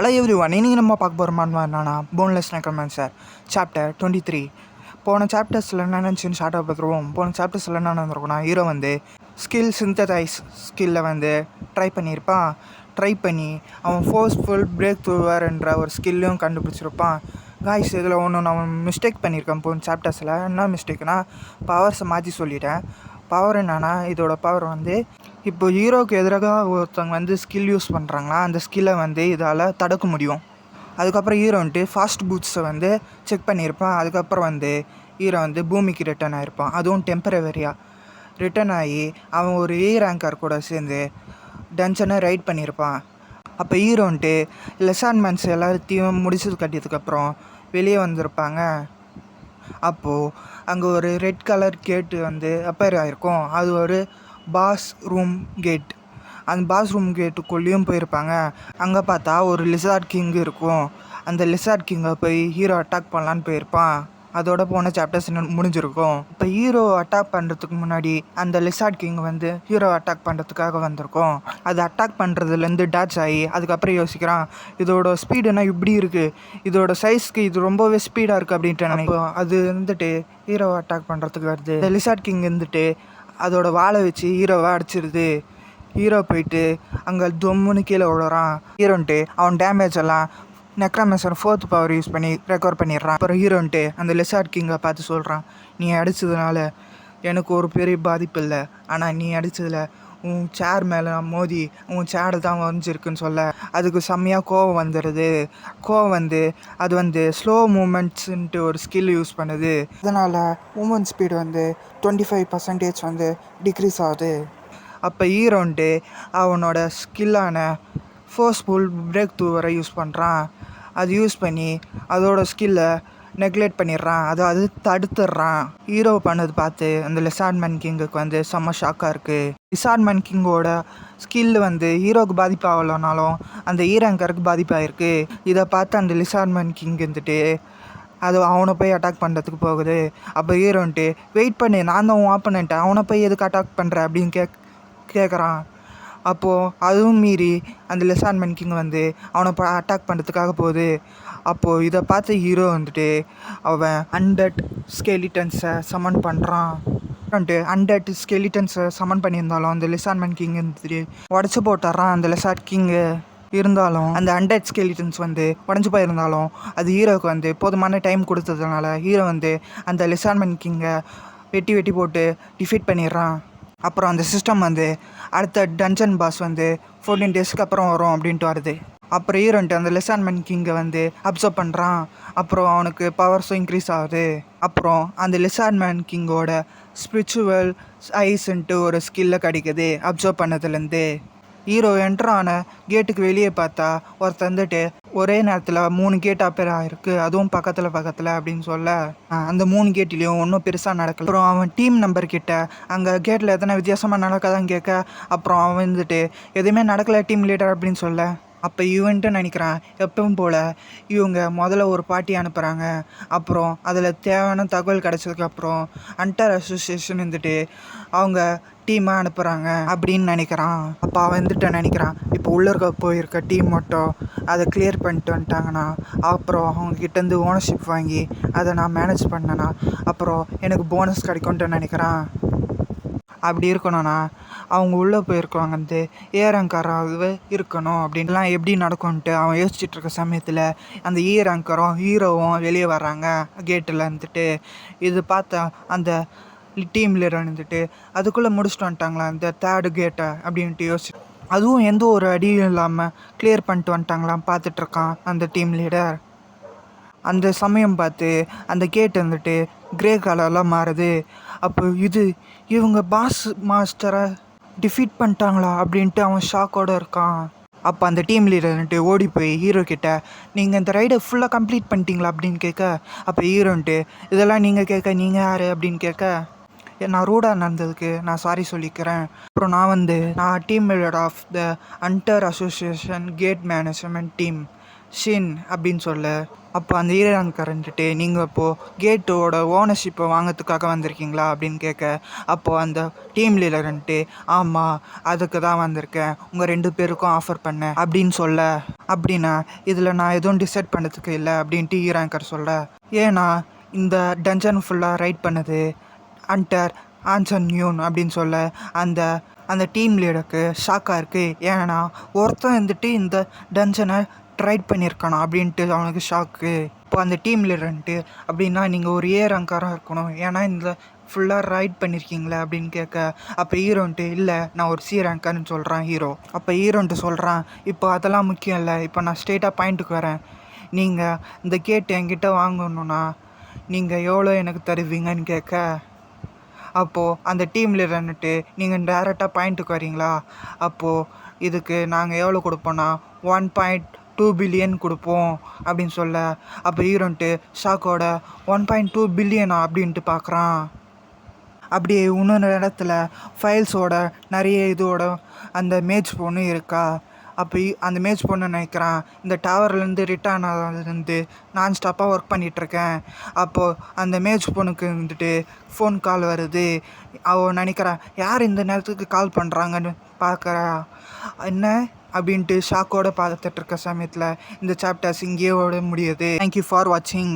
Hello everyone, இன்னைக்கு நம்ம பார்க்க போகிற மாதிரி என்னன்னா போன்லெஸ் நெக்ரோமான்சர் சாப்டர் 23. போன சாப்டர்ஸில் என்ன நினச்சின்னு ஷார்ட்டாக பார்த்துருவோம். போன சாப்டர்ஸில் என்ன நடந்திருக்குன்னா, ஹீரோ வந்து சிந்தசைஸ் ஸ்கில்லை வந்து ட்ரை பண்ணி அவன் ஃபோர்ஸ்ஃபுல் பிரேக் த்ரூவர்ன்ற ஒரு ஸ்கில்லையும் கண்டுபிடிச்சிருப்பான். காய்ஸ், இதில் ஒன்று நான் மிஸ்டேக் பண்ணியிருக்கேன். போன சாப்டர்ஸில் என்ன மிஸ்டேக்னா, பவர்ஸை மாற்றி சொல்லிட்டேன். பவர் என்னன்னா, இதோட பவர் வந்து இப்போ ஹீரோவுக்கு எதிராக ஒருத்தவங்க வந்து ஸ்கில் யூஸ் பண்ணுறாங்களா, அந்த ஸ்கில்லை வந்து இதால் தடுக்க முடியும். அதுக்கப்புறம் ஹீரோ வந்துட்டு ஃபாஸ்ட் பூட்ஸை வந்து செக் பண்ணியிருப்பான். அதுக்கப்புறம் வந்து ஹீரோ வந்து பூமிக்கு ரிட்டர்ன் ஆகிருப்பான். அதுவும் டெம்பரவரியாக ரிட்டர்ன் ஆகி அவன் ஒரு ரேங்கர் கூட சேர்ந்து டன்ஷனை ரைட் பண்ணியிருப்பான். அப்போ ஹீரோ வந்துட்டு லெசான்மேன்ஸ் எல்லாத்தையும் முடிச்சது கட்டியதுக்கப்புறம் வெளியே வந்திருப்பாங்க. அப்போது அங்கே ஒரு ரெட் கலர் கேட்டு வந்து அப்பேர் ஆகிருக்கும். அது ஒரு பாஸ் ரூம் கேட். அந்த பாஸ் ரூம் கேட்டுக்குள்ளேயும் போயிருப்பாங்க. அங்கே பார்த்தா ஒரு லிசார்ட் கிங் இருக்கும். அந்த லிசார்ட் கிங்கை போய் ஹீரோ அட்டாக் பண்ணலான்னு போயிருப்பான். அதோட போன சாப்டர்ஸ் முடிஞ்சிருக்கும். இப்போ ஹீரோ அட்டாக் பண்ணுறதுக்கு முன்னாடி அந்த லிசார்ட் கிங் வந்து ஹீரோ அட்டாக் பண்ணுறதுக்காக வந்திருக்கும். அது அட்டாக் பண்ணுறதுலேருந்து டாச் ஆகி அதுக்கப்புறம் யோசிக்கிறான், இதோட ஸ்பீடுனா இப்படி இருக்குது, இதோட சைஸ்க்கு இது ரொம்பவே ஸ்பீடாக இருக்குது அப்படின்ட்டு நினைப்போம். அது வந்துட்டு ஹீரோ அட்டாக் பண்ணுறதுக்கு வருது. இந்த லிசார்ட் கிங் வந்துட்டு அதோட வாழை வச்சு ஹீரோவை அடிச்சிருது. ஹீரோ போயிட்டு அங்கே தொம்முன்னு கீழே விழுறான். ஹீரோன்ட்டு அவன் டேமேஜ் எல்லாம் நெக்ரோமான்சர் 4th பவர் யூஸ் பண்ணி ரெக்கவர் பண்ணிடுறான். அப்புறம் ஹீரோன்ட்டு அந்த லிசார்ட் கிங்கை பார்த்து சொல்கிறான், நீ அடித்ததுனால எனக்கு ஒரு பெரிய பாதிப்பு இல்லை, ஆனால் நீ அடித்ததில் உன் சேர் மேலே மோதி உன் சேரை தான் வரைஞ்சிருக்குன்னு சொல்ல அதுக்கு செம்மையாக கோவம் வந்துடுது. கோவம் வந்து அது வந்து ஸ்லோ மூமெண்ட்ஸுன்ட்டு ஒரு ஸ்கில் யூஸ் பண்ணுது. அதனால் மூமெண்ட் ஸ்பீடு வந்து 25% வந்து டிக்ரீஸ் ஆகுது. அப்போ ஹீரோன்ட்டு அவனோட ஸ்கில்லான ஃபோர்ஸ்ஃபுல் பிரேக் த்ரூவரை யூஸ் பண்ணுறான். அது யூஸ் பண்ணி அதோட ஸ்கில்லை நெக்லெக்ட் பண்ணிடுறான், அதாவது தடுத்துடுறான். ஹீரோ பண்ணது பார்த்து அந்த லிசார்ட்மேன் கிங்குக்கு வந்து செம்ம ஷாக்காக இருக்குது. லிசார்ட்மேன் கிங்கோட ஸ்கில் வந்து ஹீரோவுக்கு பாதிப்பு ஆகலைனாலும் அந்த ரேங்கருக்கு பாதிப்பாகிருக்கு. இதை பார்த்து அந்த லிசார்ட்மேன் கிங் இருந்துட்டு அது அவனை போய் அட்டாக் பண்ணுறதுக்கு போகுது. அப்போ ஹீரோன்ட்டு வெயிட் பண்ணு, நான் தான் உன் ஆப்பனன்ட்டு, அவனை போய் எதுக்கு அட்டாக் பண்ணுற அப்படின்னு கேட்குறான். அப்போது அதுவும் மீறி அந்த லிசார்ட்மேன் கிங் வந்து அவனை அட்டாக் பண்ணுறதுக்காக போகுது. அப்போது இதை பார்த்து ஹீரோ வந்துட்டு அவன் 100 ஸ்கெலிட்டன்ஸை சமன் பண்ணுறான். 100 ஸ்கெலிட்டன்ஸை சமன் பண்ணியிருந்தாலும் அந்த லிசார்ட்மேன் கிங் வந்துட்டு உடச்சி போட்டுறான். அந்த லிசார்ட் கிங்கு இருந்தாலும் அந்த 100 ஸ்கெலிட்டன்ஸ் வந்து உடஞ்சி போயிருந்தாலும் அது ஹீரோவுக்கு வந்து போதுமான டைம் கொடுத்ததுனால ஹீரோ வந்து அந்த லிசார்ட்மேன் கிங்கை வெட்டி போட்டு டிஃபீட் பண்ணிடுறான். அப்புறம் அந்த சிஸ்டம் வந்து அடுத்த டன்ஜன் பாஸ் வந்து 14 டேஸ்க்கு அப்புறம் வரும் அப்படின்ட்டு வருது. அப்புறம் ஹீரோன்ட்டு அந்த லிசார்ட்மேன் கிங்கை வந்து அப்சர்வ் பண்ணுறான். அப்புறம் அவனுக்கு பவர்ஸும் இன்க்ரீஸ் ஆகுது. அப்புறம் அந்த லிசார்ட்மேன் கிங்கோட ஸ்பிரிச்சுவல் ஐஸ்ன்ட்டு ஒரு ஸ்கில்லை கிடைக்குது அப்சர்வ் பண்ணதுலேருந்து. ஹீரோ என்ட்ரான கேட்டுக்கு வெளியே பார்த்தா ஒருத்தர் வந்துட்டு ஒரே நேரத்தில் 3 கேட் அப்பேர் ஆகிருக்கு, அதுவும் பக்கத்தில் அப்படின்னு சொல்ல அந்த 3 கேட்லேயும் ஒன்றும் பெருசாக நடக்கல. அப்புறம் அவன் டீம் நம்பர் கிட்ட அங்கே கேட்டில் எத்தனை வித்தியாசமாக நடக்காதான்னு கேட்க, அப்புறம் அவன் வந்துட்டு எதுவுமே நடக்கலை டீம் லீடர் அப்படின்னு சொல்ல, அப்போ இவன்ட்டு நினைக்கிறான் எப்பவும் போல் இவங்க முதல்ல ஒரு பார்ட்டி அனுப்புகிறாங்க, அப்புறம் அதில் தேவையான தகவல் கிடச்சதுக்கப்புறம் அண்டர் அசோசியேஷன் வந்துட்டு அவங்க டீமாக அனுப்புகிறாங்க அப்படின்னு நினைக்கிறான். அப்போ அவன் வந்துட்டு நினைக்கிறான், இப்போ உள்ளே போயிருக்க டீம் மட்டும் அதை கிளியர் பண்ணிட்டு வந்துட்டாங்கன்னா அப்புறம் அவங்கக்கிட்டேருந்து ஓனர்ஷிப் வாங்கி அதை நான் மேனேஜ் பண்ணேன்னா அப்புறம் எனக்கு போனஸ் கிடைக்கும்ன்ட்டு நினைக்கிறான். அப்படி இருக்கணும்னா அவங்க உள்ளே போயிருக்கவங்க வந்து ரேங்கராகவே இருக்கணும் அப்படின்லாம் எப்படி நடக்கும்ன்ட்டு அவன் யோசிச்சுட்டு இருக்க சமயத்தில் அந்த ரேங்கரும் ஹீரோவும் வெளியே வர்றாங்க கேட்டில் இருந்துட்டு. இது பார்த்தா அந்த டீம் லீடர் இருந்துட்டு அதுக்குள்ளே முடிச்சுட்டு வந்துட்டாங்களா இந்த 3rd கேட்டை அப்படின்ட்டு யோசிச்சு, அதுவும் எந்த ஒரு அடியும் இல்லாமல் கிளியர் பண்ணிட்டு வந்துட்டாங்களாம் பார்த்துட்ருக்கான் அந்த டீம் லீடர். அந்த சமயம் பார்த்து அந்த கேட் வந்துட்டு கிரே கலரில் மாறுது. அப்போ இவங்க பாஸ் மாஸ்டரை டிஃபீட் பண்ணிட்டாங்களா அப்படின்ட்டு அவன் ஷாக்கோடு இருக்கான். அப்போ அந்த டீம் லீடர்ன்ட்டு ஓடி போய் ஹீரோ கிட்ட, நீங்கள் இந்த ரைடை ஃபுல்லாக கம்ப்ளீட் பண்ணிட்டீங்களா அப்படின்னு கேட்க, அப்போ ஹீரோன்ட்டு இதெல்லாம் நீங்கள் கேட்க நீங்கள் யார் அப்படின்னு கேட்க, நான் ரூடாக நடந்ததுக்கு நான் சாரி சொல்லிக்கிறேன். அப்புறம் நான் team leader of the under association gate management team, ஷின் அப்படின்னு சொல்லு. அப்போ அந்த ஈரான்காரர் இருந்துட்டு நீங்கள் இப்போது கேட்டோட ஓனர்ஷிப்பை வாங்கிறதுக்காக வந்திருக்கீங்களா அப்படின்னு கேட்க, அப்போது அந்த டீம் லீடர் வந்துட்டு ஆமாம் அதுக்கு தான் வந்திருக்கேன், உங்கள் 2 பேருக்கும் ஆஃபர் பண்ணேன் அப்படின்னு சொல்ல, அப்படின்னா இதில் நான் எதுவும் டிசைட் பண்ணுறதுக்கு இல்லை அப்படின்ட்டு ஈரான்கார் சொல்ல, ஏன்னா இந்த டஞ்சன் ஃபுல்லாக ரைட் பண்ணது அண்டர் ஆன்சன் யூன் அப்படின்னு சொல்ல, அந்த அந்த டீம் லீடருக்கு ஷாக்காக இருக்குது. ஏன்னா ஒருத்தன் வந்துட்டு இந்த டஞ்சனை ட்ரைட் பண்ணியிருக்கணும் அப்படின்ட்டு அவனுக்கு ஷாக்கு. இப்போ அந்த டீம் லீடர்ன்ட்டு அப்படின்னா நீங்கள் ஒரு ரேங்காராக இருக்கணும், ஏன்னா இந்த ஃபுல்லாக ரைட் பண்ணியிருக்கீங்களே அப்படின்னு கேட்க, அப்போ ஹீரோன்ட்டு இல்லை நான் ஒரு ரேங்கார்னு சொல்கிறான் ஹீரோ. அப்போ ஹீரோன்ட்டு சொல்கிறான், இப்போ அதெல்லாம் முக்கியம் இல்லை, இப்போ நான் ஸ்ட்ரெயிட்டாக பாயிண்ட்டுக்கு வரேன். நீங்கள் இந்த கேட் என்கிட்ட வாங்கணுன்னா நீங்கள் எவ்வளோ எனக்கு தருவீங்கன்னு கேட்க, அப்போது அந்த டீம் லீடர்னுட்டு நீங்கள் டேரெக்டாக பாயிண்ட்டுக்கு வரீங்களா, அப்போது இதுக்கு நாங்கள் எவ்வளோ கொடுப்போன்னா 1.2 பில்லியன் கொடுப்போம் அப்படின்னு சொல்ல, அப்போ ஹீரோன்ட்டு ஷாக்கோட 1.2 பில்லியனா அப்படின்ட்டு பார்க்குறான். அப்படியே இன்னொரு இடத்துல ஃபைல்ஸோட நிறைய இதோட அந்த மேட்ச் பொண்ணு இருக்கா. அப்போ அந்த மேட்ச் பொண்ணு நினைக்கிறான், இந்த டவர்லேருந்து ரிட்டர்ன் ஆனதுலேருந்து நான் ஸ்டாப்பாக ஒர்க் பண்ணிகிட்ருக்கேன். அப்போது அந்த மேட்ச் பொண்ணுக்கு வந்துட்டு ஃபோன் கால் வருது. அவள் நினைக்கிறான், யார் இந்த நேரத்துக்கு கால் பண்ணுறாங்கன்னு பார்க்குறா. என்ன அப்படின்ட்டு ஷாக்கோடு பார்த்துட்ருக்க சமயத்தில் இந்த சாப்டர்ஸ் இங்கேயோட முடியுது. தேங்க்யூ ஃபார் வாட்சிங்.